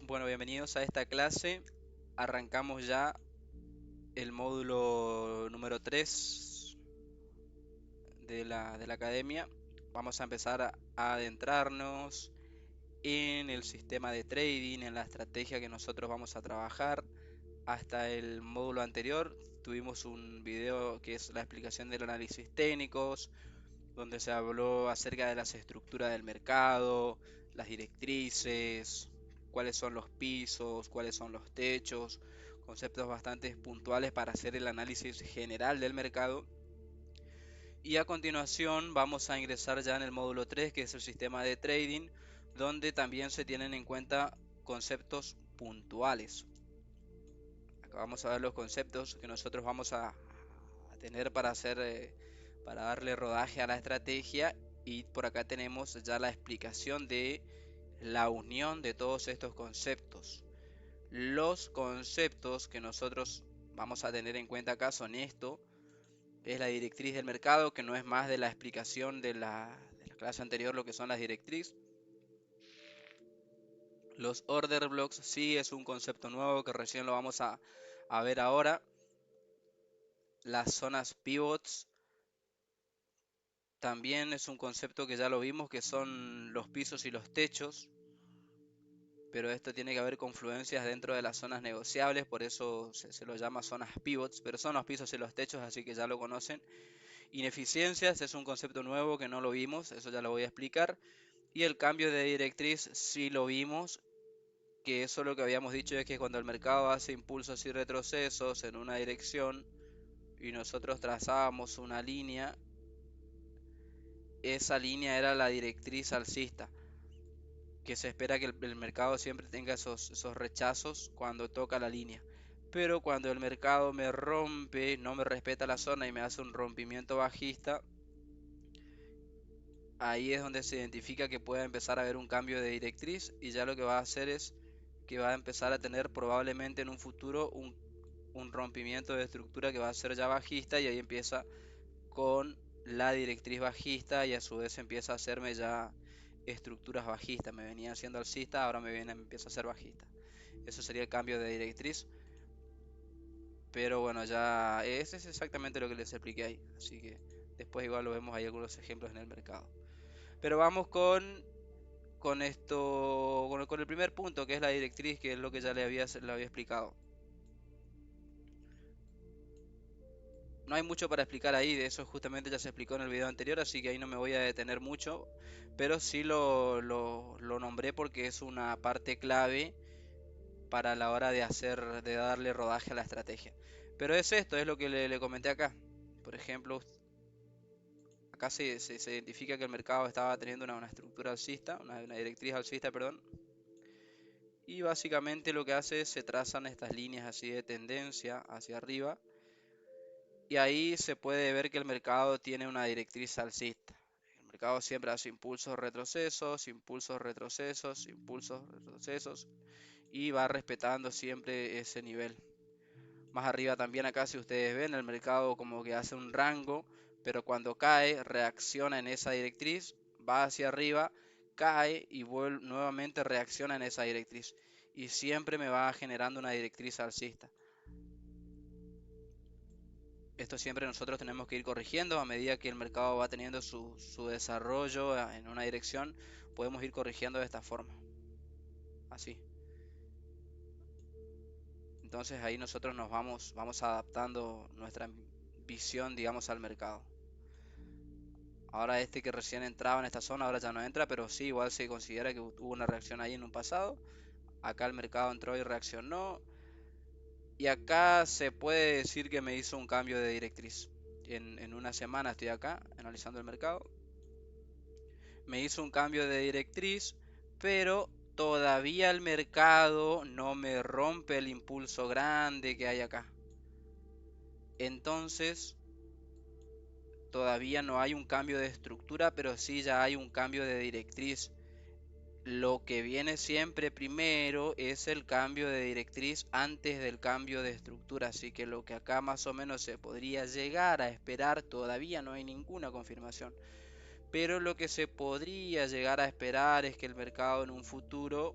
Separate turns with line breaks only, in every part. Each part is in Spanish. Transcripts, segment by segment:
Bueno, bienvenidos a esta clase. Arrancamos ya el módulo número 3 de la academia. Vamos a empezar a adentrarnos en el sistema de trading, en la estrategia que nosotros vamos a trabajar. Hasta el módulo anterior tuvimos un video que es la explicación del análisis técnicos, donde se habló acerca de las estructuras del mercado, las directrices, cuáles son los pisos, cuáles son los techos, conceptos bastante puntuales para hacer el análisis general del mercado. Y a continuación vamos a ingresar ya en el módulo 3, que es el sistema de trading, donde también se tienen en cuenta conceptos puntuales. Acá vamos a ver los conceptos que nosotros vamos a tener para hacer, para darle rodaje a la estrategia. Y por acá tenemos ya la explicación de la unión de todos estos conceptos. Los conceptos que nosotros vamos a tener en cuenta acá son esto: es la directriz del mercado, que no es más de la explicación de la clase anterior, lo que son las directrices. Los order blocks sí es un concepto nuevo que recién lo vamos a ver ahora. Las zonas pivots también es un concepto que ya lo vimos, que son los pisos y los techos, pero esto tiene que haber confluencias dentro de las zonas negociables, por eso se lo llama zonas pivots, pero son los pisos y los techos, así que ya lo conocen. Ineficiencias es un concepto nuevo que no lo vimos, eso ya lo voy a explicar. Y el cambio de directriz sí lo vimos, que eso lo que habíamos dicho es que cuando el mercado hace impulsos y retrocesos en una dirección y nosotros trazábamos una línea, esa línea era la directriz alcista, que se espera que el mercado siempre tenga esos rechazos cuando toca la línea. Pero cuando el mercado me rompe, no me respeta la zona y me hace un rompimiento bajista, ahí es donde se identifica que puede empezar a haber un cambio de directriz, y ya lo que va a hacer es que va a empezar a tener probablemente en un futuro un rompimiento de estructura que va a ser ya bajista, y ahí empieza con la directriz bajista y a su vez empieza a hacerme ya estructuras bajistas. Me venía haciendo alcista, ahora me empieza a hacer bajista. Eso sería el cambio de directriz. Pero bueno, ya ese es exactamente lo que les expliqué ahí. Así que después igual lo vemos, hay algunos ejemplos en el mercado. Pero vamos con esto, con el primer punto, que es la directriz, que es lo que ya le había explicado. No hay mucho para explicar ahí, de eso justamente ya se explicó en el video anterior, así que ahí no me voy a detener mucho, pero sí lo nombré porque es una parte clave para la hora de darle rodaje a la estrategia. Pero es esto, es lo que le comenté acá. Por ejemplo, acá se identifica que el mercado estaba teniendo una estructura alcista, una directriz alcista, perdón. Y básicamente lo que hace es se trazan estas líneas así de tendencia hacia arriba. Y ahí se puede ver que el mercado tiene una directriz alcista. El mercado siempre hace impulsos, retrocesos, impulsos, retrocesos, impulsos, retrocesos, y va respetando siempre ese nivel. Más arriba también acá, si ustedes ven, el mercado como que hace un rango, pero cuando cae reacciona en esa directriz, va hacia arriba, cae y vuelve, nuevamente reacciona en esa directriz. Y siempre me va generando una directriz alcista. Esto siempre nosotros tenemos que ir corrigiendo a medida que el mercado va teniendo su desarrollo en una dirección. Podemos ir corrigiendo de esta forma, así. Entonces ahí nosotros vamos adaptando nuestra visión, digamos, al mercado. Ahora este que recién entraba en esta zona, ahora ya no entra, pero sí, igual se considera que hubo una reacción ahí en un pasado. Acá el mercado entró y reaccionó. Y acá se puede decir que me hizo un cambio de directriz. En una semana estoy acá analizando el mercado. Me hizo un cambio de directriz, pero todavía el mercado no me rompe el impulso grande que hay acá. Entonces, todavía no hay un cambio de estructura, pero sí ya hay un cambio de directriz. Lo que viene siempre primero es el cambio de directriz antes del cambio de estructura, así que lo que acá más o menos se podría llegar a esperar, todavía no hay ninguna confirmación, pero lo que se podría llegar a esperar es que el mercado en un futuro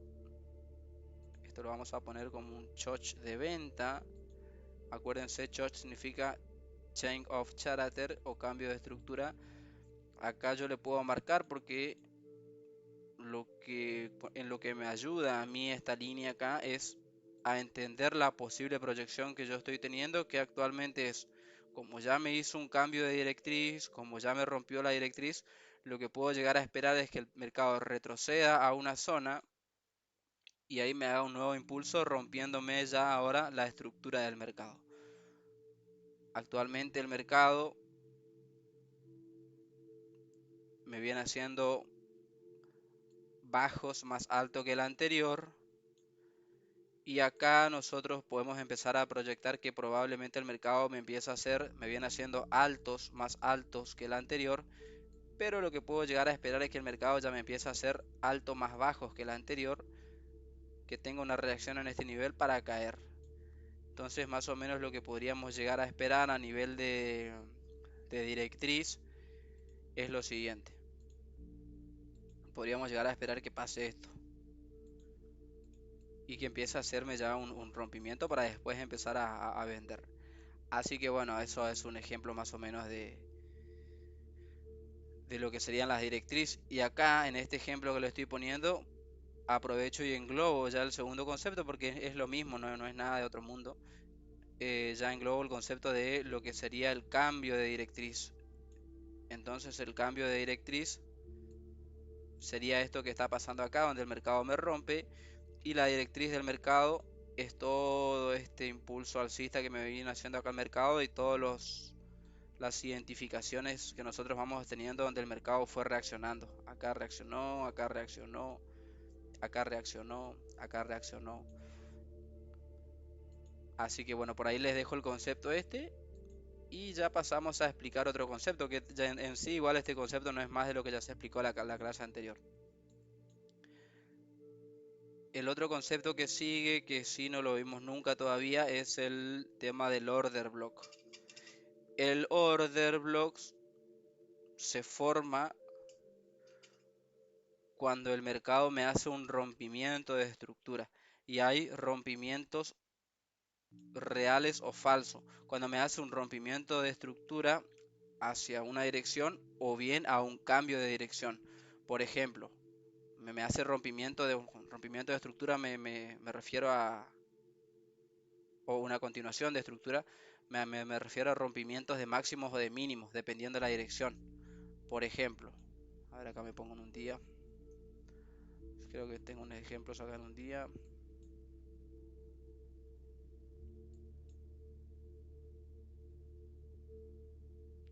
Esto lo vamos a poner como un choch de venta. Acuérdense, choch significa change of character o cambio de estructura. Acá yo le puedo marcar porque en lo que me ayuda a mí esta línea acá es a entender la posible proyección que yo estoy teniendo, que actualmente es, como ya me hizo un cambio de directriz, como ya me rompió la directriz, lo que puedo llegar a esperar es que el mercado retroceda a una zona y ahí me haga un nuevo impulso rompiéndome ya ahora la estructura del mercado. Actualmente el mercado me viene haciendo bajos más alto que el anterior. Y acá nosotros podemos empezar a proyectar que probablemente el mercado me empieza a hacer, me viene haciendo altos, más altos que el anterior, pero lo que puedo llegar a esperar es que el mercado ya me empiece a hacer altos más bajos que el anterior, que tenga una reacción en este nivel para caer. Entonces más o menos lo que podríamos llegar a esperar a nivel de directriz es lo siguiente. Podríamos llegar a esperar que pase esto y que empiece a hacerme ya un rompimiento para después empezar a vender. Así que bueno, eso es un ejemplo más o menos de lo que serían las directrices. Y acá en este ejemplo que le estoy poniendo, aprovecho y englobo ya el segundo concepto porque es lo mismo, no es nada de otro mundo. Ya englobo el concepto de lo que sería el cambio de directriz. Entonces el cambio de directriz sería esto que está pasando acá, donde el mercado me rompe y la directriz del mercado es todo este impulso alcista que me viene haciendo acá el mercado y todos las identificaciones que nosotros vamos teniendo donde el mercado fue reaccionando. Acá reaccionó, acá reaccionó, acá reaccionó, acá reaccionó. Así que bueno, por ahí les dejo el concepto este y ya pasamos a explicar otro concepto que ya en sí igual este concepto no es más de lo que ya se explicó la clase anterior. El otro concepto que sigue, que sí no lo vimos nunca todavía, es el tema del order block. El order block se forma cuando el mercado me hace un rompimiento de estructura y hay rompimientos reales o falsos. Cuando me hace un rompimiento de estructura hacia una dirección o bien a un cambio de dirección. Por ejemplo, me hace rompimiento de estructura, me refiero a, o una continuación de estructura, me refiero a rompimientos de máximos o de mínimos, dependiendo de la dirección. Por ejemplo, a ver acá me pongo en un día. Creo que tengo un ejemplo acá en un día.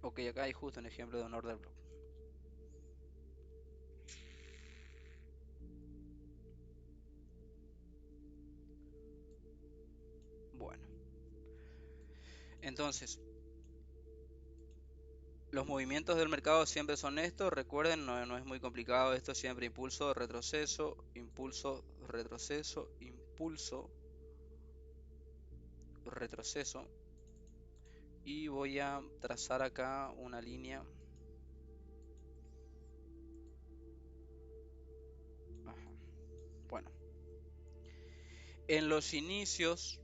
Ok, acá hay justo un ejemplo de un order block. Bueno, entonces, los movimientos del mercado siempre son estos. Recuerden, no es muy complicado esto. Siempre impulso, retroceso, impulso, retroceso, impulso, retroceso. Y voy a trazar acá una línea. Ajá. Bueno, en los inicios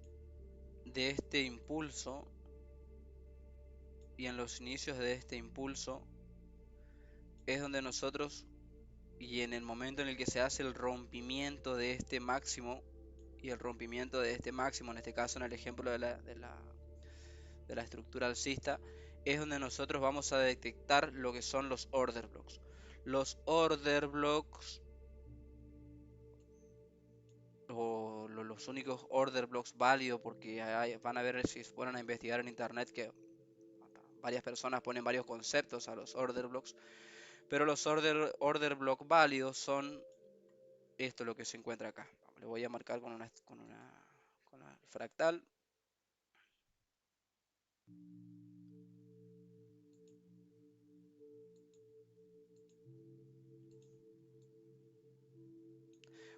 de este impulso y en los inicios de este impulso es donde nosotros, y en el momento en el que se hace el rompimiento de este máximo y el rompimiento de este máximo, en este caso en el ejemplo de la estructura alcista, es donde nosotros vamos a detectar lo que son los order blocks. Los order blocks o los únicos order blocks válidos, porque van a ver si fueran a investigar en internet que varias personas ponen varios conceptos a los order blocks, pero los order block válidos son esto lo que se encuentra acá. Le voy a marcar con una fractal.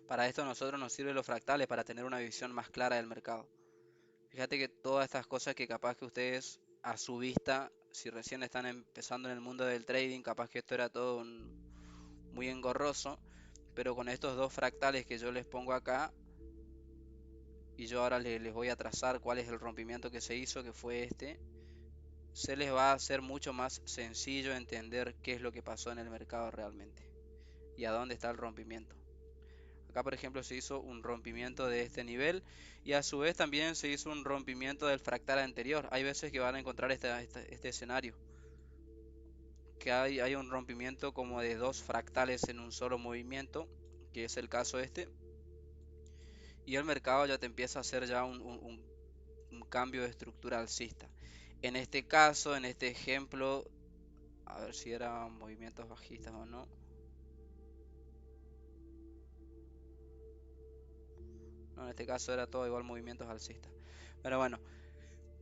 Para esto a nosotros nos sirven los fractales para tener una visión más clara del mercado. Fíjate que todas estas cosas que capaz que ustedes a su vista, si recién están empezando en el mundo del trading, capaz que esto era todo muy engorroso, pero con estos dos fractales que yo les pongo acá, y yo ahora les voy a trazar cuál es el rompimiento que se hizo, que fue este, se les va a hacer mucho más sencillo entender qué es lo que pasó en el mercado realmente y a dónde está el rompimiento. Acá, por ejemplo, se hizo un rompimiento de este nivel y a su vez también se hizo un rompimiento del fractal anterior. Hay veces que van a encontrar este escenario, que hay un rompimiento como de dos fractales en un solo movimiento, que es el caso este, y el mercado ya te empieza a hacer ya un cambio de estructura alcista. En este caso, en este ejemplo, a ver si eran movimientos bajistas o no. No, en este caso era todo igual movimientos alcistas. Pero bueno,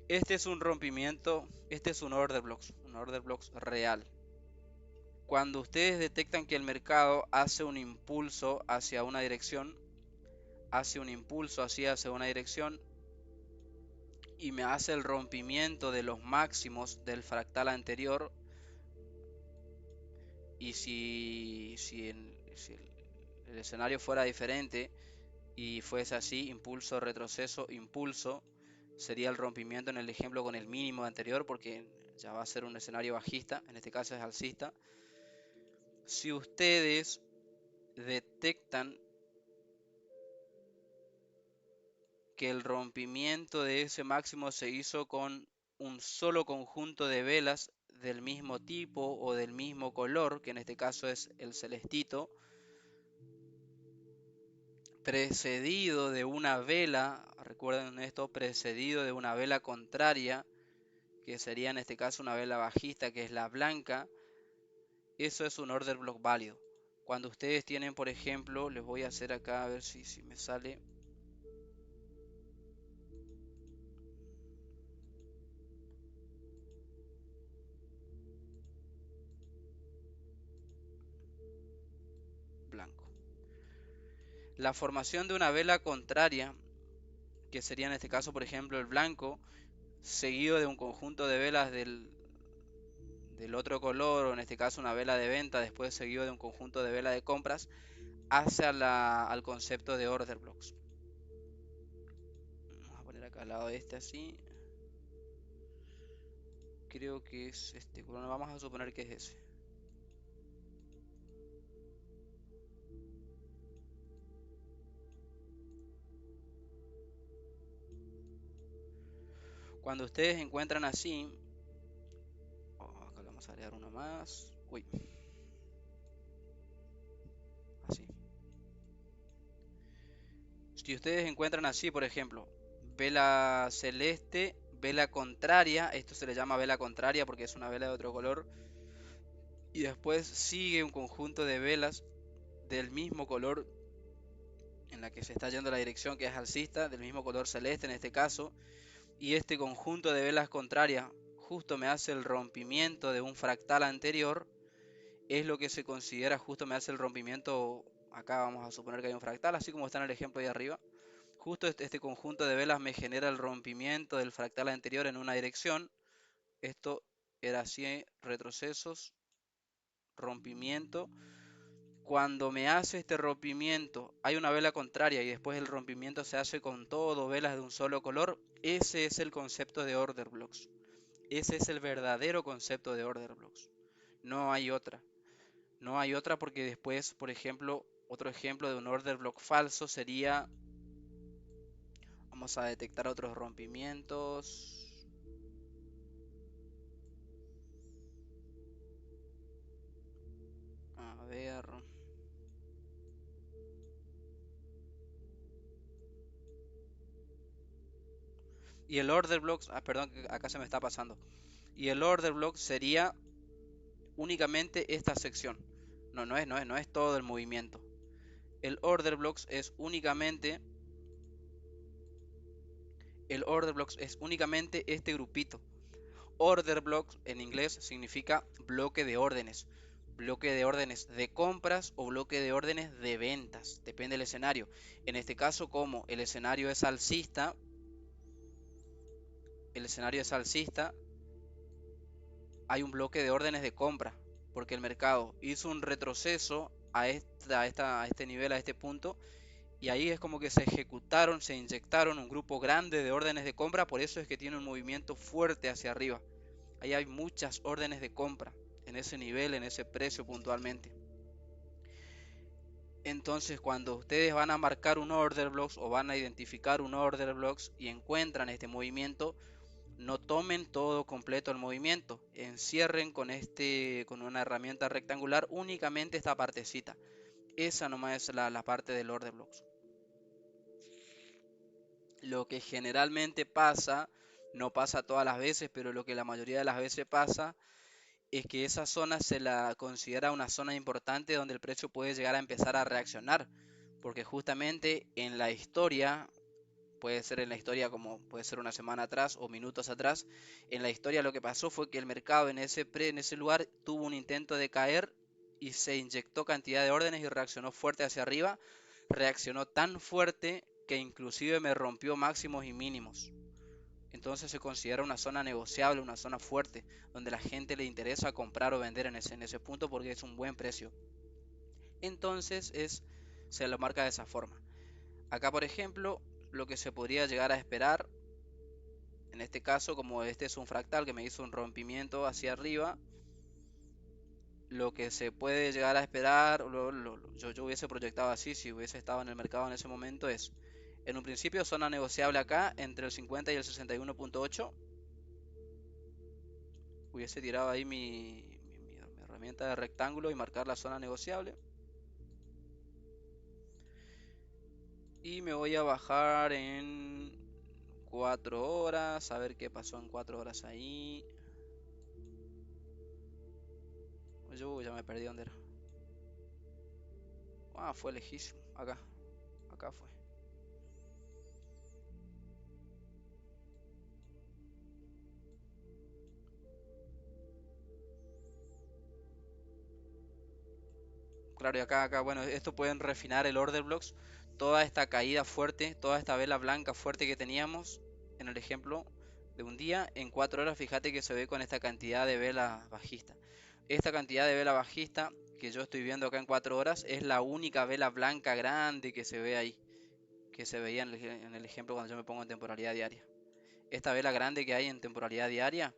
este es un rompimiento, este es un order blocks real. Cuando ustedes detectan que el mercado hace un impulso hacia una dirección, hace un impulso hacia una dirección y me hace el rompimiento de los máximos del fractal anterior, y si el escenario fuera diferente y fuese así, impulso, retroceso, impulso, sería el rompimiento en el ejemplo con el mínimo anterior, porque ya va a ser un escenario bajista, en este caso es alcista. Si ustedes detectan que el rompimiento de ese máximo se hizo con un solo conjunto de velas del mismo tipo o del mismo color, que en este caso es el celestito, precedido de una vela, recuerden esto, precedido de una vela contraria, que sería en este caso una vela bajista, que es la blanca, eso es un order block válido. Cuando ustedes tienen, por ejemplo, les voy a hacer acá a ver si me sale. Blanco. La formación de una vela contraria, que sería en este caso, por ejemplo, el blanco, seguido de un conjunto de velas del otro color, o en este caso una vela de venta, después seguido de un conjunto de velas de compras, hace al concepto de order blocks. Vamos a poner acá al lado de este así. Creo que es este, bueno, vamos a suponer que es ese. Cuando ustedes encuentran así, acá le vamos a agregar uno más. Uy, así. Si ustedes encuentran así, por ejemplo, vela celeste, vela contraria, esto se le llama vela contraria porque es una vela de otro color, y después sigue un conjunto de velas del mismo color en la que se está yendo la dirección, que es alcista, del mismo color celeste en este caso, y este conjunto de velas contrarias justo me hace el rompimiento de un fractal anterior, es lo que se considera justo me hace el rompimiento. Acá vamos a suponer que hay un fractal, así como está en el ejemplo ahí arriba. Justo este conjunto de velas me genera el rompimiento del fractal anterior en una dirección. Esto era así, retrocesos, rompimiento. Cuando me hace este rompimiento, hay una vela contraria y después el rompimiento se hace con todo velas de un solo color. Ese es el concepto de order blocks. Ese es el verdadero concepto de order blocks. No hay otra. No hay otra porque después, por ejemplo, otro ejemplo de un order block falso sería, vamos a detectar otros rompimientos. A ver. Y el order block, perdón, que acá se me está pasando. Y el order block sería únicamente esta sección. No es todo el movimiento. El order blocks es únicamente este grupito. Order blocks en inglés significa bloque de órdenes. Bloque de órdenes de compras o bloque de órdenes de ventas. Depende del escenario. En este caso, como el escenario es alcista, hay un bloque de órdenes de compra. Porque el mercado hizo un retroceso a este nivel, a este punto, Y ahí es como que se ejecutaron, se inyectaron un grupo grande de órdenes de compra, por eso es que tiene un movimiento fuerte hacia arriba. Ahí hay muchas órdenes de compra en ese nivel, en ese precio puntualmente. Entonces, cuando ustedes van a marcar un order blocks o van a identificar un order blocks y encuentran este movimiento, no tomen todo completo el movimiento, encierren con una herramienta rectangular únicamente esta partecita. Esa nomás es la parte del order blocks. Lo que generalmente pasa, no pasa todas las veces, pero lo que la mayoría de las veces pasa es que esa zona se la considera una zona importante donde el precio puede llegar a empezar a reaccionar, porque justamente en la historia, puede ser en la historia como puede ser una semana atrás o minutos atrás, en la historia lo que pasó fue que el mercado en ese lugar tuvo un intento de caer y se inyectó cantidad de órdenes y reaccionó fuerte hacia arriba, reaccionó tan fuerte que inclusive me rompió máximos y mínimos. Entonces se considera una zona negociable, una zona fuerte, donde la gente le interesa comprar o vender en ese punto porque es un buen precio. Entonces se lo marca de esa forma. Acá, por ejemplo, lo que se podría llegar a esperar, en este caso, como este es un fractal que me hizo un rompimiento hacia arriba, lo que se puede llegar a esperar, yo hubiese proyectado así si hubiese estado en el mercado en ese momento, es en un principio zona negociable acá entre el 50 y el 61.8. Hubiese tirado ahí mi herramienta de rectángulo y marcar la zona negociable. Y me voy a bajar en 4 horas, a ver qué pasó en 4 horas ahí. Yo ya me perdí dónde era. Ah, fue lejísimo. Acá fue. Claro, y acá, bueno, esto pueden refinar el order blocks. Toda esta caída fuerte, toda esta vela blanca fuerte que teníamos en el ejemplo de un día, en 4 horas, fíjate que se ve con esta cantidad de vela bajista. Esta cantidad de vela bajista que yo estoy viendo acá en 4 horas es la única vela blanca grande que se ve ahí, que se veía en el ejemplo cuando yo me pongo en temporalidad diaria. Esta vela grande que hay en temporalidad diaria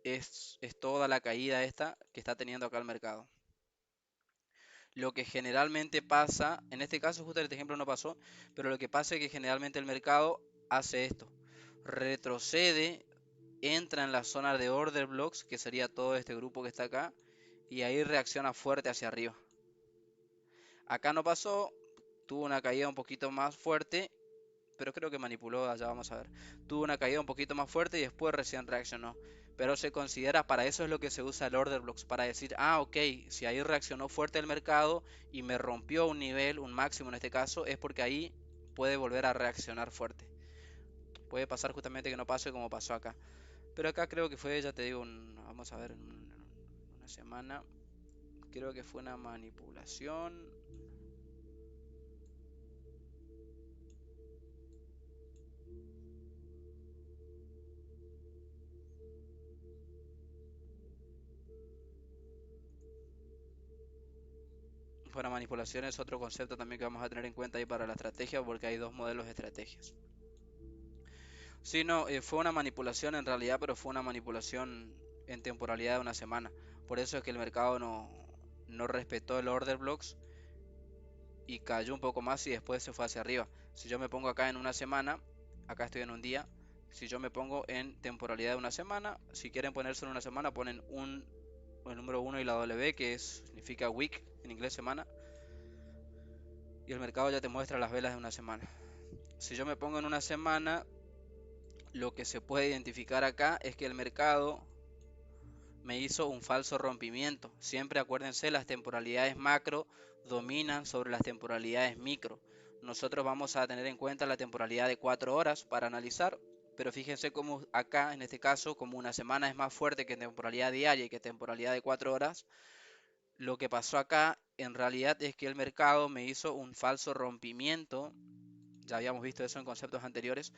es toda la caída esta que está teniendo acá el mercado. Lo que generalmente pasa, en este caso justo este ejemplo no pasó, pero lo que pasa es que generalmente el mercado hace esto, retrocede, entra en la zona de order blocks, que sería todo este grupo que está acá, y ahí reacciona fuerte hacia arriba. Acá no pasó, tuvo una caída un poquito más fuerte, pero creo que manipuló, allá vamos a ver. Tuvo una caída un poquito más fuerte y después recién reaccionó. Pero se considera, para eso es lo que se usa el order blocks, para decir, ah, ok, si ahí reaccionó fuerte el mercado y me rompió un nivel, un máximo en este caso, es porque ahí puede volver a reaccionar fuerte. Puede pasar justamente que no pase como pasó acá. Pero acá creo que fue, ya te digo, vamos a ver, en una semana, creo que fue una manipulación. Bueno, manipulación es otro concepto también que vamos a tener en cuenta ahí para la estrategia, porque hay dos modelos de estrategias. Sí, no, fue una manipulación en realidad, pero fue una manipulación en temporalidad de una semana. Por eso es que el mercado no respetó el order blocks y cayó un poco más y después se fue hacia arriba. Si yo me pongo acá en una semana, acá estoy en un día, si yo me pongo en temporalidad de una semana, si quieren ponerse en una semana, ponen el número 1 y la W, significa week en inglés semana, y el mercado ya te muestra las velas de una semana. Si yo me pongo en una semana, lo que se puede identificar acá es que el mercado me hizo un falso rompimiento. Siempre acuérdense, las temporalidades macro dominan sobre las temporalidades micro. Nosotros vamos a tener en cuenta la temporalidad de 4 horas para analizar, pero fíjense cómo acá, en este caso, como una semana es más fuerte que temporalidad diaria y que temporalidad de 4 horas, lo que pasó acá en realidad es que el mercado me hizo un falso rompimiento. Ya habíamos visto eso en conceptos anteriores,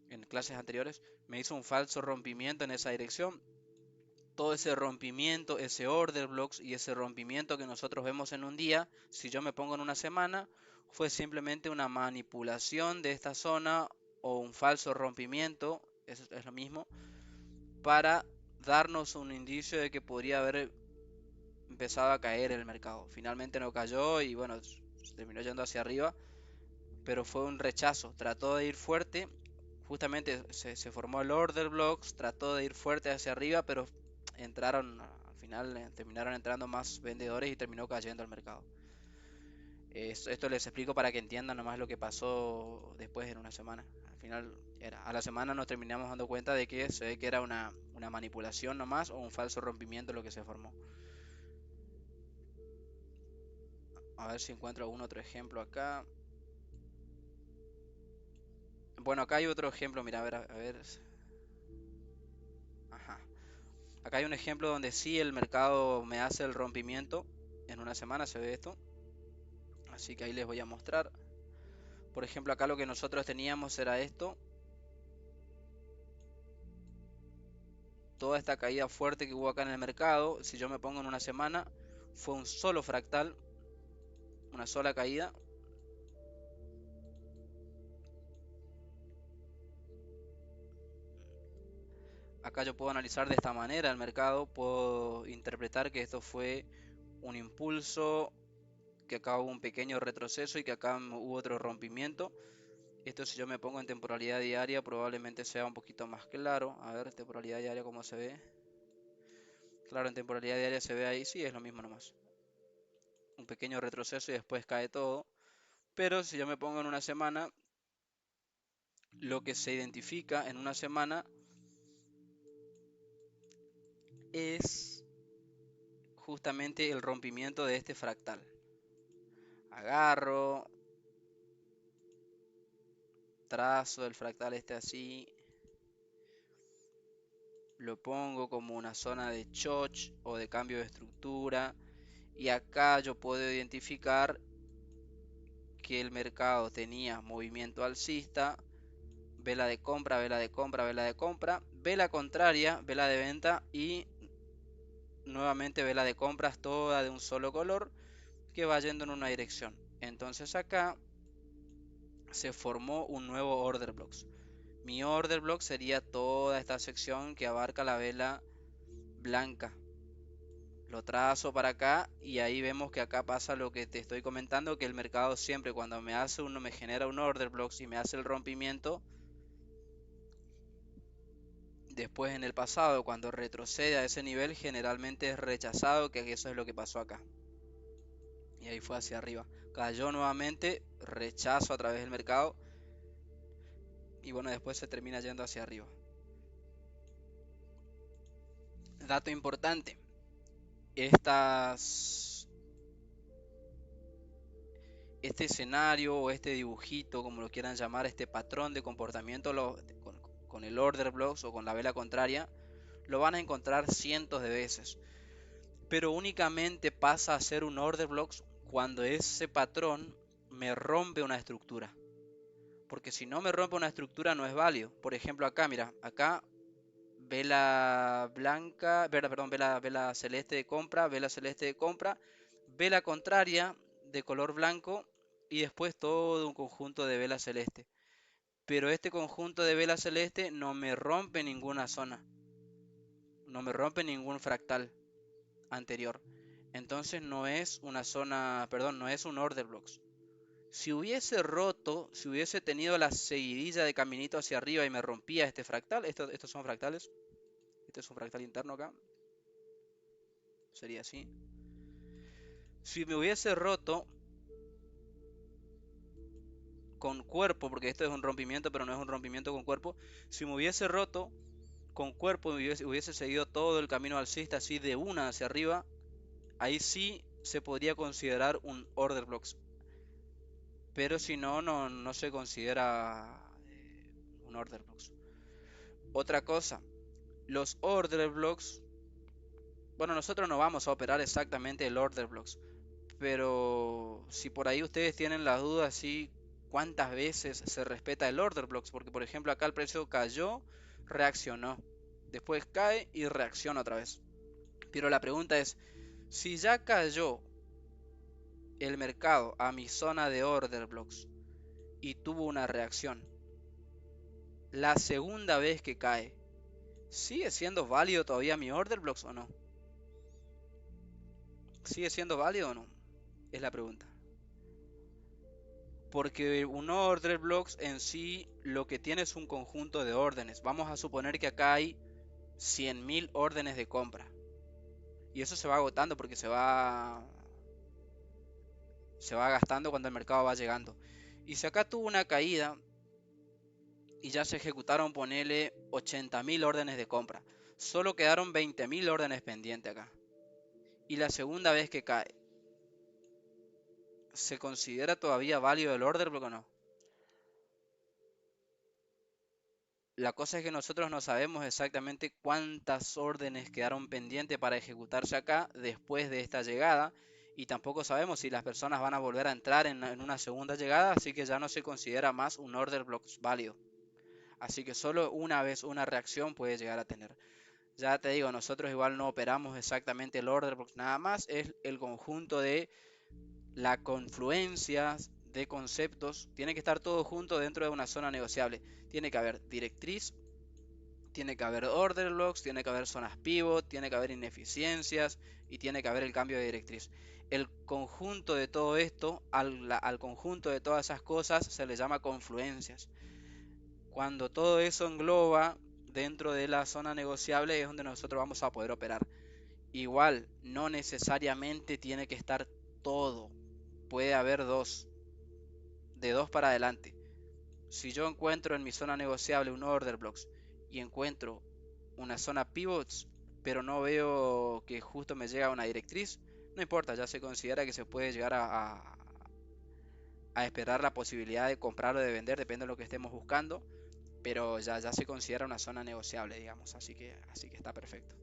en clases anteriores. Me hizo un falso rompimiento en esa dirección. todo ese rompimiento, ese order blocks y ese rompimiento que nosotros vemos en un día, si yo me pongo en una semana, fue simplemente una manipulación de esta zona o un falso rompimiento, es lo mismo, para darnos un indicio de que podría haber empezado a caer el mercado. Finalmente no cayó y bueno, se terminó yendo hacia arriba, pero fue un rechazo. Trató de ir fuerte, justamente se formó el order blocks, trató de ir fuerte hacia arriba, pero entraron, al final terminaron entrando más vendedores y terminó cayendo el mercado. Esto les explico para que entiendan nomás lo que pasó después en una semana. Al final, a la semana nos terminamos dando cuenta de que se ve que era una manipulación nomás o un falso rompimiento lo que se formó. A ver si encuentro algún otro ejemplo acá. Bueno, acá hay otro ejemplo, mira, a ver. Ajá. Acá hay un ejemplo donde sí el mercado me hace el rompimiento. En una semana se ve esto. Así que ahí les voy a mostrar. Por ejemplo, acá lo que nosotros teníamos era esto. Toda esta caída fuerte que hubo acá en el mercado, si yo me pongo en una semana, fue un solo fractal, una sola caída. Acá yo puedo analizar de esta manera el mercado, puedo interpretar que esto fue un impulso, que acá hubo un pequeño retroceso y que acá hubo otro rompimiento. Esto si yo me pongo en temporalidad diaria probablemente sea un poquito más claro. A ver, temporalidad diaria cómo se ve. Claro, en temporalidad diaria se ve ahí, sí, es lo mismo nomás. Un pequeño retroceso y después cae todo. Pero si yo me pongo en una semana, lo que se identifica en una semana es justamente el rompimiento de este fractal. Agarro, trazo el fractal este así, lo pongo como una zona de choch o de cambio de estructura y acá yo puedo identificar que el mercado tenía movimiento alcista, vela de compra, vela de compra, vela de compra, vela contraria, vela de venta y nuevamente vela de compras toda de un solo color que va yendo en una dirección. Entonces acá se formó un nuevo order blocks. Mi order block sería toda esta sección que abarca la vela blanca. Lo trazo para acá y ahí vemos que acá pasa lo que te estoy comentando, que el mercado siempre cuando me genera un order block y me hace el rompimiento, después en el pasado cuando retrocede a ese nivel generalmente es rechazado, que eso es lo que pasó acá. Y ahí fue hacia arriba. Cayó nuevamente, rechazo a través del mercado y bueno, después se termina yendo hacia arriba. Dato importante, este escenario o este dibujito, como lo quieran llamar, este patrón de comportamiento con el order blocks o con la vela contraria, lo van a encontrar cientos de veces. Pero únicamente pasa a ser un order blocks cuando ese patrón me rompe una estructura. Porque si no me rompe una estructura no es válido. Por ejemplo acá, mira, acá vela blanca, vela celeste de compra, vela celeste de compra, vela contraria de color blanco y después todo un conjunto de vela celeste. Pero este conjunto de vela celeste no me rompe ninguna zona, no me rompe ningún fractal anterior. Entonces no es una zona, perdón, no es un order blocks. Si hubiese roto, si hubiese tenido la seguidilla de caminito hacia arriba y me rompía este fractal, estos son fractales, este es un fractal interno acá, sería así. Si me hubiese roto con cuerpo, porque esto es un rompimiento, pero no es un rompimiento con cuerpo, si me hubiese roto con cuerpo y hubiese seguido todo el camino alcista así de una hacia arriba, ahí sí se podría considerar un order blocks. Pero si no, no se considera un order blocks. Otra cosa, los order blocks, bueno, nosotros no vamos a operar exactamente el order blocks, pero si por ahí ustedes tienen las dudas, sí, cuántas veces se respeta el order blocks, porque por ejemplo acá el precio cayó, reaccionó. después cae y reacciona otra vez. Pero la pregunta es, si ya cayó el mercado a mi zona de order blocks y tuvo una reacción, la segunda vez que cae, ¿sigue siendo válido todavía mi order blocks o no? ¿Sigue siendo válido o no? Es la pregunta. Porque un order blocks en sí lo que tiene es un conjunto de órdenes. Vamos a suponer que acá hay 100.000 órdenes de compra. Y eso se va agotando porque se va gastando cuando el mercado va llegando. Y si acá tuvo una caída y ya se ejecutaron, ponele 80.000 órdenes de compra. Solo quedaron 20.000 órdenes pendientes acá. Y la segunda vez que cae, ¿se considera todavía válido el order block o no? La cosa es que nosotros no sabemos exactamente cuántas órdenes quedaron pendientes para ejecutarse acá después de esta llegada. Y tampoco sabemos si las personas van a volver a entrar en una segunda llegada, así que ya no se considera más un order block válido. Así que solo una vez una reacción puede llegar a tener. Ya te digo, nosotros igual no operamos exactamente el order block, nada más es el conjunto de la confluencia de conceptos. Tiene que estar todo junto dentro de una zona negociable. Tiene que haber directriz, tiene que haber order blocks, tiene que haber zonas pivot, tiene que haber ineficiencias y tiene que haber el cambio de directriz. El conjunto de todo esto, al conjunto de todas esas cosas se le llama confluencias. Cuando todo eso engloba dentro de la zona negociable es donde nosotros vamos a poder operar. Igual, no necesariamente tiene que estar todo. Puede haber dos, de dos para adelante. Si yo encuentro en mi zona negociable un order blocks y encuentro una zona pivots, pero no veo que justo me llega una directriz, no importa, ya se considera que se puede llegar a esperar la posibilidad de comprar o de vender, depende de lo que estemos buscando, pero ya se considera una zona negociable, digamos, así que está perfecto.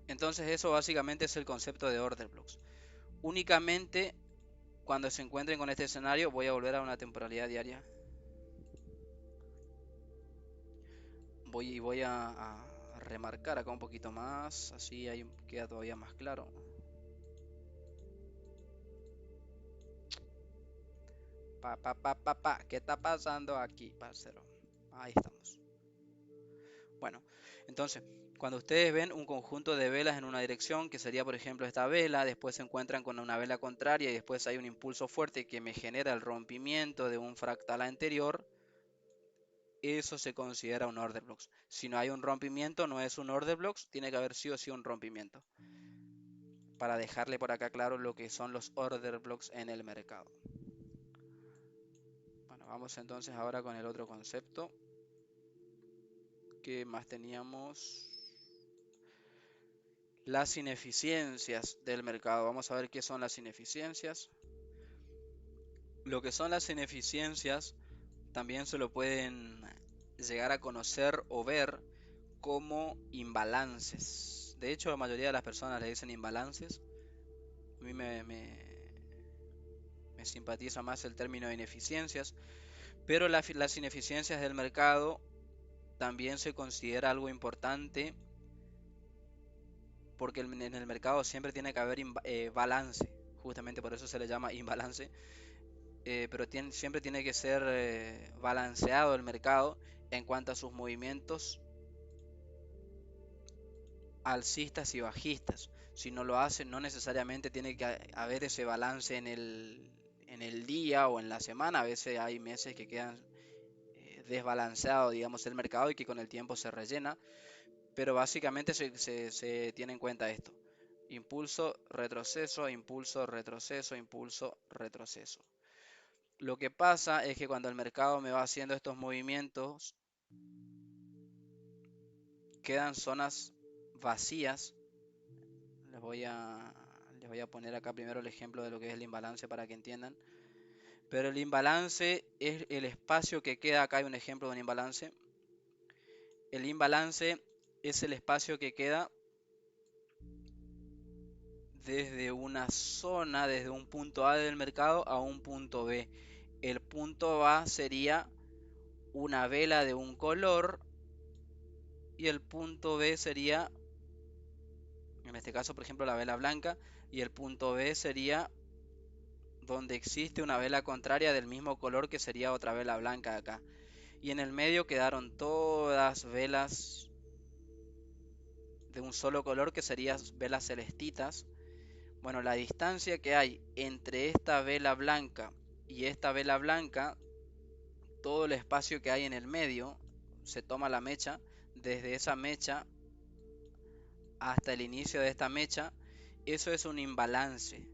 Entonces eso básicamente es el concepto de order blocks. Únicamente cuando se encuentren con este escenario, voy a volver a una temporalidad diaria. Voy a remarcar acá un poquito más, así ahí queda todavía más claro. ¿Qué está pasando aquí, parcero? Ahí estamos. Bueno, entonces, cuando ustedes ven un conjunto de velas en una dirección, que sería por ejemplo esta vela, después se encuentran con una vela contraria y después hay un impulso fuerte que me genera el rompimiento de un fractal anterior, eso se considera un order blocks. Si no hay un rompimiento, no es un order blocks, tiene que haber sí o sí un rompimiento. Para dejarle por acá claro lo que son los order blocks en el mercado. Bueno, vamos entonces ahora con el otro concepto. ¿Qué más teníamos? Las ineficiencias del mercado. Vamos a ver qué son las ineficiencias. Lo que son las ineficiencias también se lo pueden llegar a conocer o ver como imbalances. De hecho, la mayoría de las personas le dicen imbalances. A mí me simpatiza más el término de ineficiencias, pero las ineficiencias del mercado también se considera algo importante porque en el mercado siempre tiene que haber balance, justamente por eso se le llama imbalance, pero siempre tiene que ser balanceado el mercado en cuanto a sus movimientos alcistas y bajistas. Si no lo hace, no necesariamente tiene que haber ese balance en el día o en la semana. A veces hay meses que quedan desbalanceado, digamos, el mercado y que con el tiempo se rellena, pero básicamente se tiene en cuenta esto: impulso, retroceso, impulso, retroceso, impulso, retroceso. Lo que pasa es que cuando el mercado me va haciendo estos movimientos, quedan zonas vacías. Les voy a poner acá primero el ejemplo de lo que es el imbalance para que entiendan. Pero el imbalance es el espacio que queda. Acá hay un ejemplo de un imbalance. El imbalance es el espacio que queda desde una zona, desde un punto A del mercado a un punto B. El punto A sería una vela de un color y el punto B sería, en este caso por ejemplo la vela blanca, y el punto B sería donde existe una vela contraria del mismo color que sería otra vela blanca acá. Y en el medio quedaron todas velas de un solo color que serían velas celestitas. Bueno, la distancia que hay entre esta vela blanca y esta vela blanca, todo el espacio que hay en el medio, se toma la mecha, desde esa mecha hasta el inicio de esta mecha, eso es un imbalance.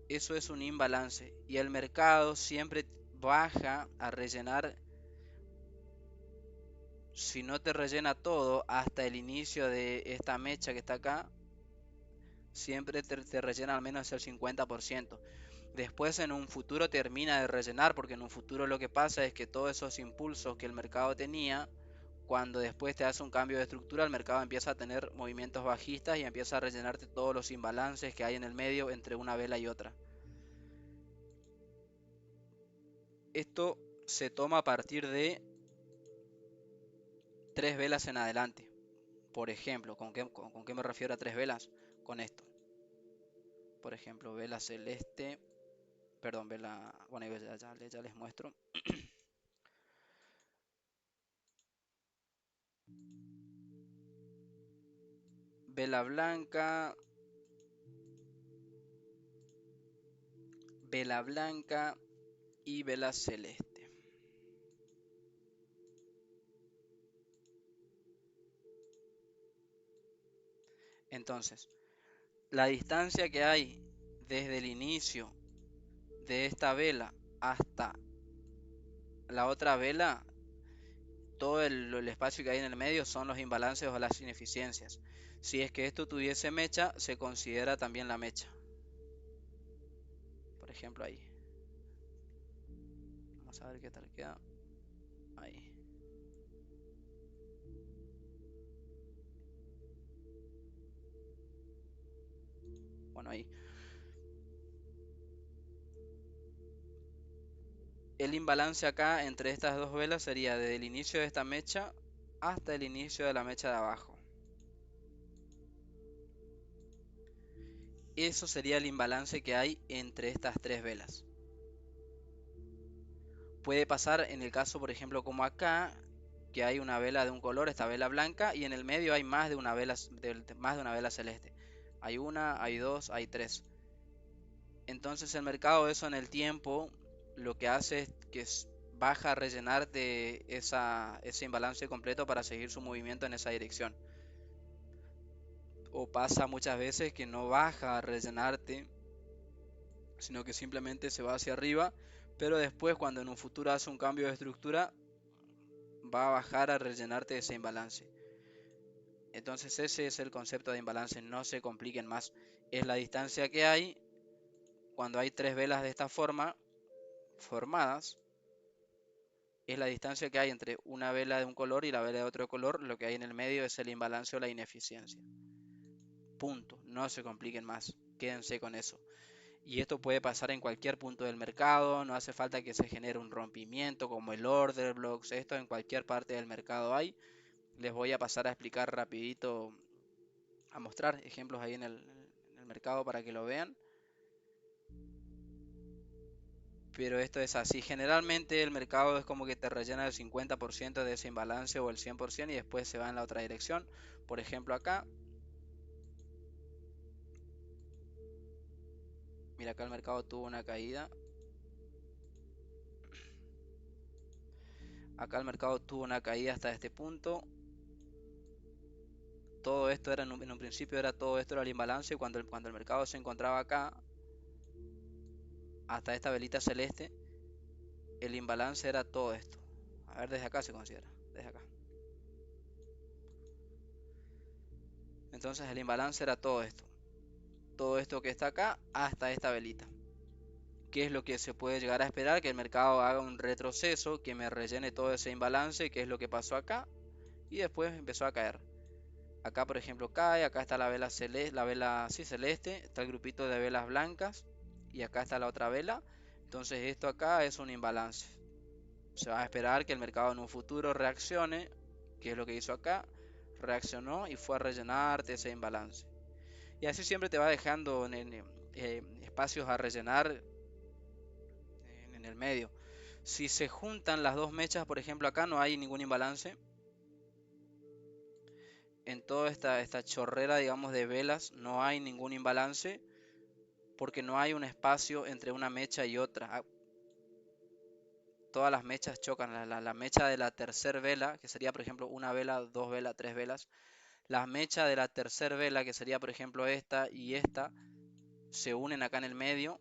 Eso es un imbalance. Y el mercado siempre baja a rellenar, si no te rellena todo, hasta el inicio de esta mecha que está acá, siempre te rellena al menos el 50%. Después en un futuro termina de rellenar, porque en un futuro lo que pasa es que todos esos impulsos que el mercado tenía, cuando después te hace un cambio de estructura, el mercado empieza a tener movimientos bajistas y empieza a rellenarte todos los imbalances que hay en el medio entre una vela y otra. Esto se toma a partir de 3 velas en adelante. Por ejemplo, ¿con qué me refiero a 3 velas? Con esto. Por ejemplo, vela celeste, perdón, vela, bueno, ya les muestro. Vela blanca, vela blanca y vela celeste. Entonces, la distancia que hay desde el inicio de esta vela hasta la otra vela, todo el espacio que hay en el medio son los imbalances o las ineficiencias. Si es que esto tuviese mecha, se considera también la mecha. Por ejemplo, ahí. Vamos a ver qué tal queda. Ahí. Bueno, ahí. El imbalance acá entre estas dos velas sería desde el inicio de esta mecha hasta el inicio de la mecha de abajo. Eso sería el imbalance que hay entre estas tres velas. Puede pasar en el caso, por ejemplo, como acá, que hay una vela de un color, esta vela blanca, y en el medio hay más de una vela, celeste. Hay una, hay dos, hay tres. Entonces el mercado, eso en el tiempo, lo que hace es que baja a rellenarte ese imbalance completo para seguir su movimiento en esa dirección. O pasa muchas veces que no baja a rellenarte, sino que simplemente se va hacia arriba, pero después cuando en un futuro hace un cambio de estructura, va a bajar a rellenarte ese imbalance. Entonces ese es el concepto de imbalance, no se compliquen más. Es la distancia que hay cuando hay tres velas de esta forma formadas. Es la distancia que hay entre una vela de un color y la vela de otro color. Lo que hay en el medio es el imbalance o la ineficiencia. Punto. No se compliquen más. Quédense con eso. Y esto puede pasar en cualquier punto del mercado. No hace falta que se genere un rompimiento como el order blocks. Esto en cualquier parte del mercado hay. Les voy a pasar a explicar rapidito, a mostrar ejemplos ahí en el mercado para que lo vean. Pero esto es así. Generalmente el mercado es como que te rellena el 50% de ese imbalance o el 100% y después se va en la otra dirección. Por ejemplo acá. Mira, acá el mercado tuvo una caída. Acá el mercado tuvo una caída hasta este punto. Todo esto era en un principio era todo esto era el imbalance. Cuando el mercado se encontraba acá, hasta esta velita celeste, el imbalance era todo esto. A ver, desde acá se considera. Desde acá. Entonces el imbalance era todo esto. Todo esto que está acá hasta esta velita. ¿Qué es lo que se puede llegar a esperar? Que el mercado haga un retroceso, que me rellene todo ese imbalance, que es lo que pasó acá, y después empezó a caer. Acá por ejemplo cae, acá está la vela celeste, celeste, está el grupito de velas blancas, y acá está la otra vela. Entonces esto acá es un imbalance. Se va a esperar que el mercado en un futuro reaccione ¿Qué es lo que hizo acá? Reaccionó y fue a rellenarte ese imbalance. Y así siempre te va dejando espacios a rellenar en el medio. Si se juntan las dos mechas, por ejemplo, acá no hay ningún imbalance. En toda esta chorrera, digamos, de velas, no hay ningún imbalance porque no hay un espacio entre una mecha y otra. Todas las mechas chocan. La mecha de la tercera vela, que sería, por ejemplo, una vela, dos velas, tres velas. Las mechas de la tercera vela, que sería, por ejemplo, esta y esta, se unen acá en el medio.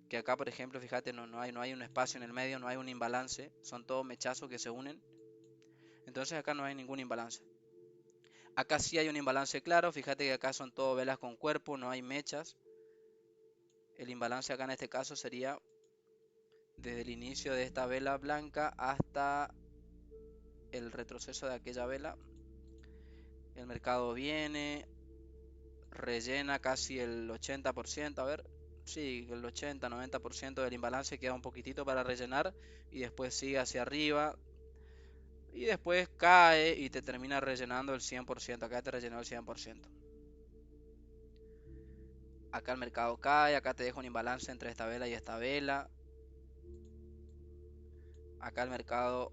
Que acá, por ejemplo, fíjate, no hay un espacio en el medio, no hay un imbalance. Son todos mechazos que se unen. Entonces acá no hay ningún imbalance. Acá sí hay un imbalance claro. Fíjate que acá son todo velas con cuerpo, no hay mechas. El imbalance acá en este caso sería desde el inicio de esta vela blanca hasta el retroceso de aquella vela. El mercado viene, rellena casi el 80%, a ver, sí, el 80-90% del imbalance queda un poquitito para rellenar y después sigue hacia arriba y después cae y te termina rellenando el 100%, acá te rellenó el 100%. Acá el mercado cae, acá te deja un imbalance entre esta vela y esta vela. Acá el mercado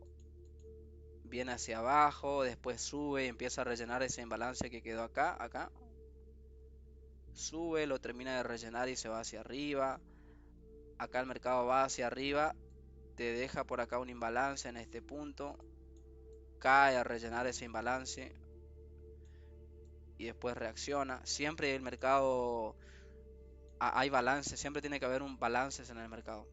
viene hacia abajo, después sube y empieza a rellenar ese imbalance que quedó acá. Sube, lo termina de rellenar y se va hacia arriba. Acá el mercado va hacia arriba, te deja por acá un imbalance en este punto. Cae a rellenar ese imbalance y después reacciona. Siempre el mercado hay balance, siempre tiene que haber un balance en el mercado.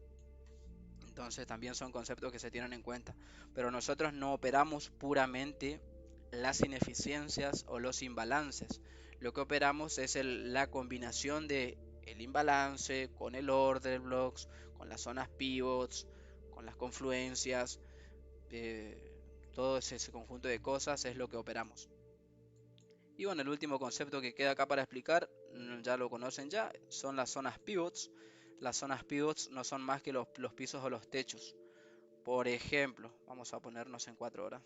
Entonces también son conceptos que se tienen en cuenta. Pero nosotros no operamos puramente las ineficiencias o los imbalances. Lo que operamos es la combinación de el imbalance con el order blocks, con las zonas pivots, con las confluencias. Todo ese conjunto de cosas es lo que operamos. Y bueno, el último concepto que queda acá para explicar, ya lo conocen ya, son las zonas pivots. Las zonas pivots no son más que los pisos o los techos. Por ejemplo, vamos a ponernos en 4 horas.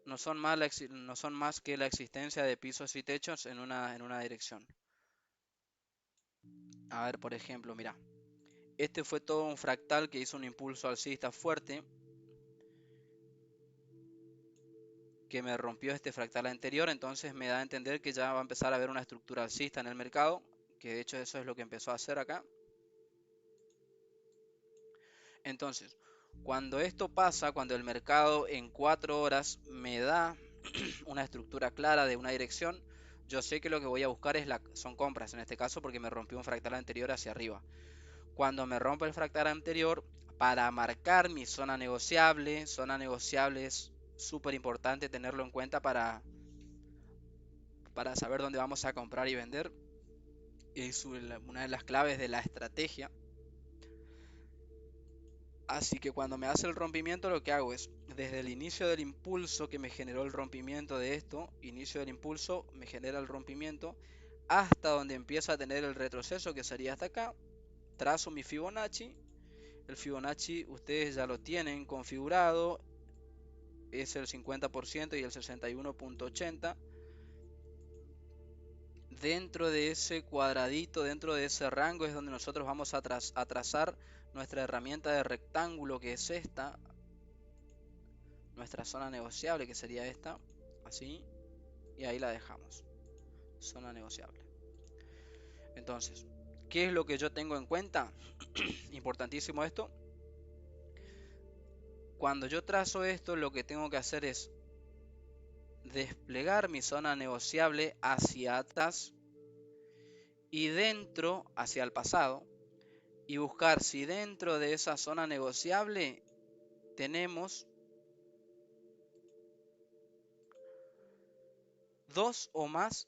No son más que la existencia de pisos y techos en una dirección. A ver, por ejemplo, mira. Este fue todo un fractal que hizo un impulso alcista fuerte, que me rompió este fractal anterior, entonces me da a entender que ya va a empezar a haber una estructura alcista en el mercado, que de hecho eso es lo que empezó a hacer acá. Entonces, cuando esto pasa, cuando el mercado en 4 horas me da una estructura clara de una dirección, yo sé que lo que voy a buscar son compras, en este caso porque me rompió un fractal anterior hacia arriba. Cuando me rompe el fractal anterior, para marcar mi zona negociable es súper importante tenerlo en cuenta para saber dónde vamos a comprar y vender. Es una de las claves de la estrategia. Así que cuando me hace el rompimiento, lo que hago es, desde el inicio del impulso que me generó el rompimiento de esto, inicio del impulso, me genera el rompimiento, hasta donde empieza a tener el retroceso, que sería hasta acá, trazo mi Fibonacci. El Fibonacci ustedes ya lo tienen configurado, es el 50% y el 61.80. Dentro de ese cuadradito, dentro de ese rango es donde nosotros vamos a trazar nuestra herramienta de rectángulo, que es esta, nuestra zona negociable, que sería esta, así, y ahí la dejamos, zona negociable. Entonces, ¿qué es lo que yo tengo en cuenta? Importantísimo esto. Cuando yo trazo esto, lo que tengo que hacer es desplegar mi zona negociable hacia atrás y dentro hacia el pasado, y buscar si dentro de esa zona negociable tenemos dos o más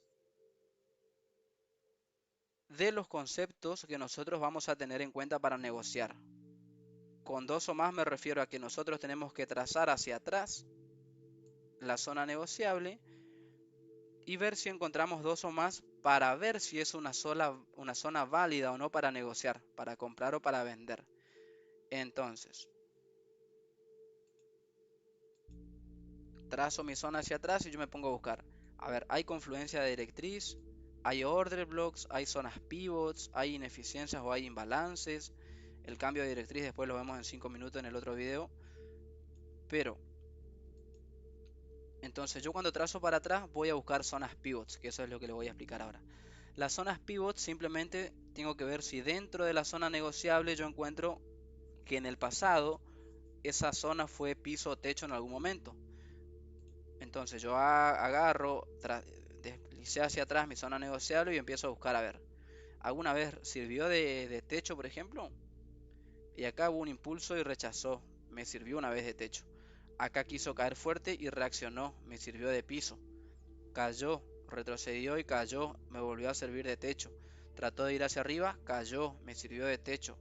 de los conceptos que nosotros vamos a tener en cuenta para negociar. Con dos o más me refiero a que nosotros tenemos que trazar hacia atrás la zona negociable y ver si encontramos dos o más para ver si es una zona válida o no para negociar, para comprar o para vender. Entonces, trazo mi zona hacia atrás y yo me pongo a buscar. A ver, hay confluencia de directriz, hay order blocks, hay zonas pivots, hay ineficiencias o hay imbalances. El cambio de directriz después lo vemos en 5 minutos en el otro video. Pero, entonces yo cuando trazo para atrás voy a buscar zonas pivots, que eso es lo que les voy a explicar ahora. Las zonas pivots simplemente tengo que ver si dentro de la zona negociable yo encuentro que en el pasado esa zona fue piso o techo en algún momento. Entonces yo agarro, deslicé hacia atrás mi zona negociable y empiezo a buscar a ver. ¿Alguna vez sirvió de techo, por ejemplo? Y acá hubo un impulso y rechazó. Me sirvió una vez de techo. Acá quiso caer fuerte y reaccionó. Me sirvió de piso. Cayó, retrocedió y cayó. Me volvió a servir de techo. Trató de ir hacia arriba, cayó, me sirvió de techo.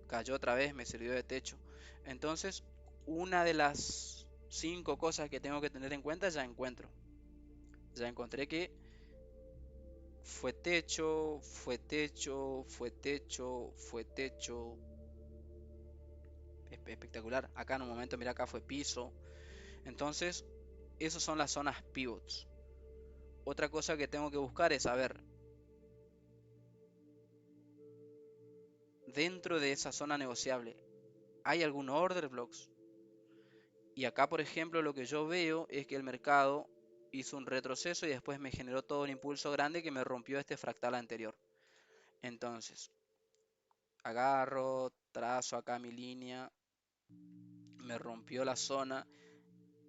Cayó otra vez, me sirvió de techo. Entonces, una de las 5 cosas que tengo que tener en cuenta ya encuentro. Ya encontré que fue techo, fue techo, fue techo, fue techo. Espectacular. Acá en un momento, mira, acá fue piso. Entonces, esas son las zonas pivots. Otra cosa que tengo que buscar es, a ver, dentro de esa zona negociable, ¿hay algún order blocks? Y acá, por ejemplo, lo que yo veo es que el mercado hizo un retroceso y después me generó todo un impulso grande que me rompió este fractal anterior. Entonces, agarro, trazo acá mi línea, me rompió la zona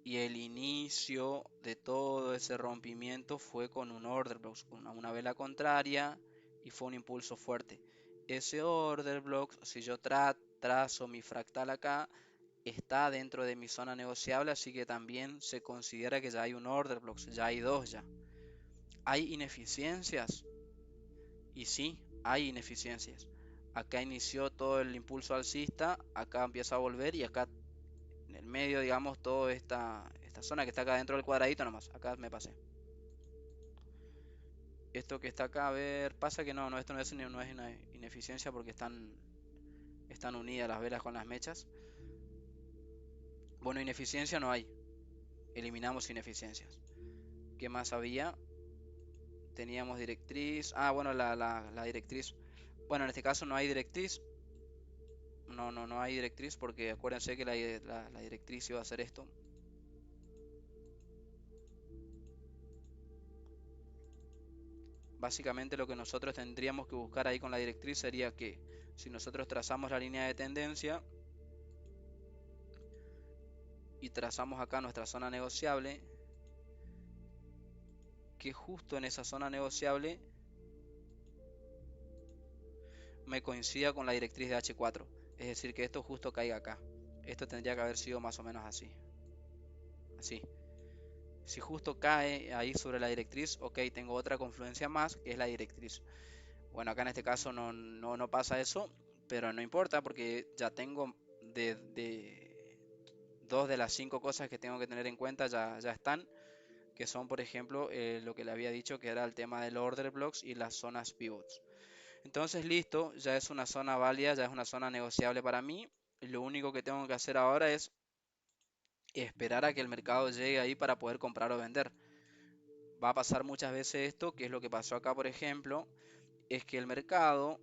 y el inicio de todo ese rompimiento fue con un order block, una vela contraria y fue un impulso fuerte. Ese order block, si yo trazo mi fractal acá, está dentro de mi zona negociable, así que también se considera que ya hay un order block, ya hay dos ya. ¿Hay ineficiencias? Y sí, hay ineficiencias. Acá inició todo el impulso alcista, acá empieza a volver y acá en el medio, digamos, toda esta zona que está acá dentro del cuadradito nomás. Acá me pasé. Esto que está acá, a ver, pasa que no, esto no es una ineficiencia porque están unidas las velas con las mechas. Bueno, ineficiencia no hay. Eliminamos ineficiencias. ¿Qué más había? Teníamos directriz. Ah, bueno, la directriz. Bueno, en este caso no hay directriz. No hay directriz porque acuérdense que la directriz iba a hacer esto. Básicamente lo que nosotros tendríamos que buscar ahí con la directriz sería que si nosotros trazamos la línea de tendencia y trazamos acá nuestra zona negociable, que justo en esa zona negociable me coincida con la directriz de H4. Es decir, que esto justo caiga acá. Esto tendría que haber sido más o menos así. Así. Si justo cae ahí sobre la directriz, ok, tengo otra confluencia más, que es la directriz. Bueno, acá en este caso no pasa eso, pero no importa porque ya tengo de 2 de las 5 cosas que tengo que tener en cuenta ya están, que son, por ejemplo, lo que le había dicho que era el tema del order blocks y las zonas pivots. Entonces, listo, ya es una zona válida, ya es una zona negociable para mí. Lo único que tengo que hacer ahora es esperar a que el mercado llegue ahí para poder comprar o vender. Va a pasar muchas veces esto, que es lo que pasó acá, por ejemplo, es que el mercado,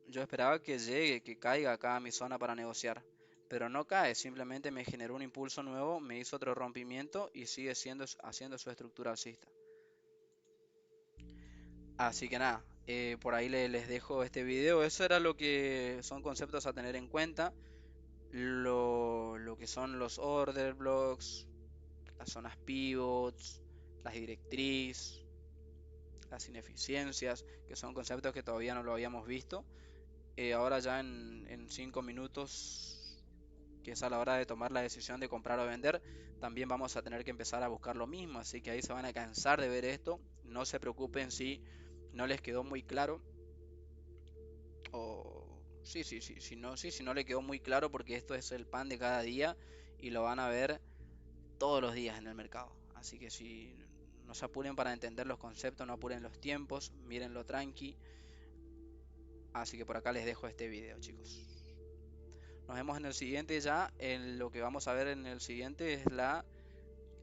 yo esperaba que llegue, que caiga acá a mi zona para negociar, pero no cae, simplemente me generó un impulso nuevo, me hizo otro rompimiento y sigue haciendo su estructura alcista. Así que nada, por ahí les dejo este video. Eso era lo que son conceptos a tener en cuenta. Lo que son los order blocks, las zonas pivots, las directrices, las ineficiencias, que son conceptos que todavía no lo habíamos visto. Ahora ya en 5 minutos, que es a la hora de tomar la decisión de comprar o vender, también vamos a tener que empezar a buscar lo mismo. Así que ahí se van a cansar de ver esto. No se preocupen si no les quedó muy claro. O si no le quedó muy claro porque esto es el pan de cada día y lo van a ver todos los días en el mercado. Así que si no se apuren para entender los conceptos, no apuren los tiempos, mírenlo tranqui. Así que por acá les dejo este video, chicos. Nos vemos en el siguiente ya. Lo que vamos a ver en el siguiente es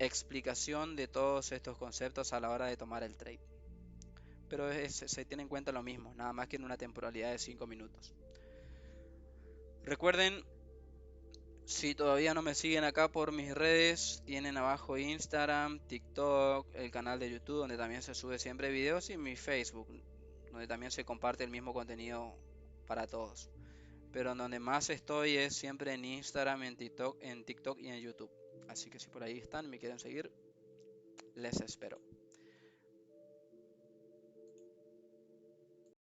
explicación de todos estos conceptos a la hora de tomar el trade. Pero se tiene en cuenta lo mismo, nada más que en una temporalidad de 5 minutos. Recuerden, si todavía no me siguen acá por mis redes, tienen abajo Instagram, TikTok, el canal de YouTube donde también se sube siempre videos, y mi Facebook, donde también se comparte el mismo contenido para todos. Pero en donde más estoy es siempre en Instagram, en TikTok y en YouTube. Así que si por ahí están y me quieren seguir, les espero.